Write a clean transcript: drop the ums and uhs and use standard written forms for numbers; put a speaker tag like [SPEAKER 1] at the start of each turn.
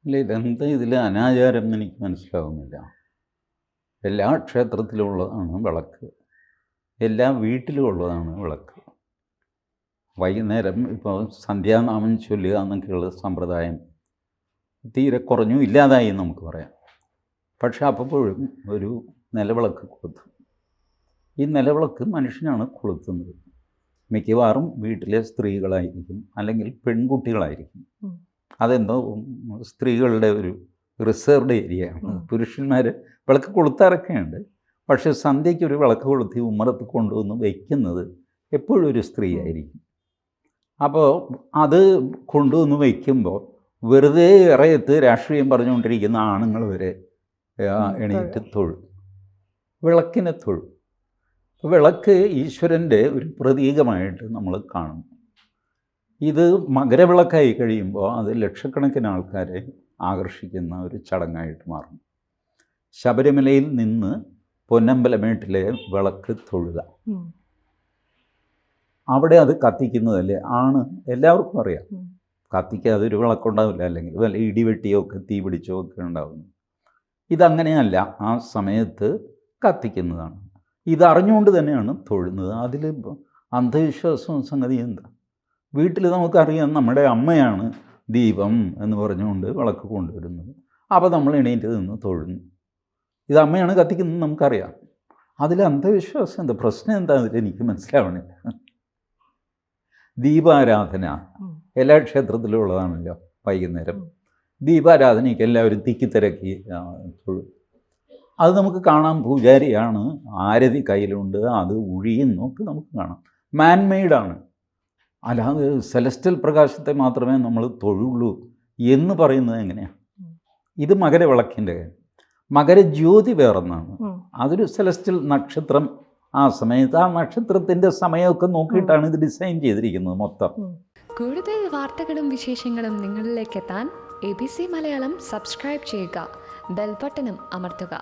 [SPEAKER 1] ഇല്ല, ഇതെന്താ ഇതിൽ അനാചാരം എന്ന് എനിക്ക് മനസ്സിലാവുന്നില്ല. എല്ലാ ക്ഷേത്രത്തിലും ഉള്ളതാണ് വിളക്ക്, എല്ലാ വീട്ടിലും ഉള്ളതാണ് വിളക്ക്. വൈകുന്നേരം ഇപ്പോൾ സന്ധ്യാനാമം ചൊല്ലുക എന്നൊക്കെയുള്ള സമ്പ്രദായം തീരെ കുറഞ്ഞു, ഇല്ലാതായി എന്ന് നമുക്ക് പറയാം. പക്ഷെ അപ്പോഴും ഒരു നിലവിളക്ക് കൊളുത്തും. ഈ നിലവിളക്ക് മനുഷ്യനാണ് കൊളുത്തുന്നത്. മിക്കവാറും വീട്ടിലെ സ്ത്രീകളായിരിക്കും, അല്ലെങ്കിൽ പെൺകുട്ടികളായിരിക്കും. അതെന്തോ സ്ത്രീകളുടെ ഒരു റിസർവ്ഡ് ഏരിയയാണ്. പുരുഷന്മാർ വിളക്ക് കൊളുത്താറൊക്കെയുണ്ട്, പക്ഷേ സന്ധ്യയ്ക്ക് ഒരു വിളക്ക് കൊളുത്തി ഉമ്മറത്ത് കൊണ്ടുവന്ന് വയ്ക്കുന്നത് എപ്പോഴും ഒരു സ്ത്രീ ആയിരിക്കും. അപ്പോൾ അത് കൊണ്ടുവന്ന് വയ്ക്കുമ്പോൾ വെറുതെ ഇറയത്ത് രാഷ്ട്രീയം പറഞ്ഞുകൊണ്ടിരിക്കുന്ന ആണുങ്ങൾ വരെ എണീറ്റ് തൊഴും, വിളക്കിനെ തൊഴും. വിളക്ക് ഈശ്വരൻ്റെ ഒരു പ്രതീകമായിട്ട് നമ്മൾ കാണുന്നു. ഇത് മകരവിളക്കായി കഴിയുമ്പോൾ അത് ലക്ഷക്കണക്കിന് ആൾക്കാരെ ആകർഷിക്കുന്ന ഒരു ചടങ്ങായിട്ട് മാറും. ശബരിമലയിൽ നിന്ന് പൊന്നമ്പലമേട്ടിലെ വിളക്ക് തൊഴുക, അവിടെ അത് കത്തിക്കുന്നതല്ലേ ആണ് എല്ലാവർക്കും അറിയാം. കത്തിക്കാതെ ഒരു വിളക്കുണ്ടാവില്ല, അല്ലെങ്കിൽ വല്ല ഇടിവെട്ടിയോ ഒക്കെ തീ പിടിച്ചോ ഒക്കെ ഉണ്ടാകുന്നു. ഇതങ്ങനെയല്ല, ആ സമയത്ത് കത്തിക്കുന്നതാണ്. ഇതറിഞ്ഞുകൊണ്ട് തന്നെയാണ് തൊഴുന്നത്. അതിൽ അന്ധവിശ്വാസവും സംഗതി എന്താ? വീട്ടിൽ നമുക്കറിയാം, നമ്മുടെ അമ്മയാണ് ദീപം എന്ന് പറഞ്ഞുകൊണ്ട് വിളക്ക് കൊണ്ടുവരുന്നത്. അപ്പോൾ നമ്മൾ എണീറ്റ് നിന്ന് തൊഴുന്നു. ഇത് അമ്മയാണ് കത്തിക്കുന്നത് നമുക്കറിയാം. അതിൽ അന്ധവിശ്വാസം എന്താ? പ്രശ്നം എന്താ? അതിലെനിക്ക് മനസ്സിലാവണില്ല. ദീപാരാധന എല്ലാ ക്ഷേത്രത്തിലും ഉള്ളതാണല്ലോ. വൈകുന്നേരം ദീപാരാധനയ്ക്ക് എല്ലാവരും തിക്കിത്തിരക്കി തൊഴും. അത് നമുക്ക് കാണാം. പൂജാരിയാണ്, ആരതി കയ്യിലുണ്ട്, അത് ഉഴിയുന്നൊക്കെ നമുക്ക് കാണാം. മാൻമെയ്ഡാണ്. അല്ലാതെ സെലസ്റ്റൽ പ്രകാശത്തെ മാത്രമേ നമ്മൾ തൊഴുള്ളൂ എന്ന് പറയുന്നത് എങ്ങനെയാണ്? ഇത് മകരവിളക്കിൻ്റെ മകരജ്യോതി വേറൊന്നാണ്. അതൊരു സെലസ്റ്റൽ നക്ഷത്രം. ആ സമയത്ത് ആ നക്ഷത്രത്തിൻ്റെ സമയമൊക്കെ നോക്കിയിട്ടാണ് ഇത് ഡിസൈൻ ചെയ്തിരിക്കുന്നത് മൊത്തം.
[SPEAKER 2] കൂടുതൽ വാർത്തകളും വിശേഷങ്ങളും നിങ്ങളിലേക്ക് എത്താൻ ABC മലയാളം സബ്സ്ക്രൈബ് ചെയ്യുക, ബെൽ ബട്ടണും അമർത്തുക.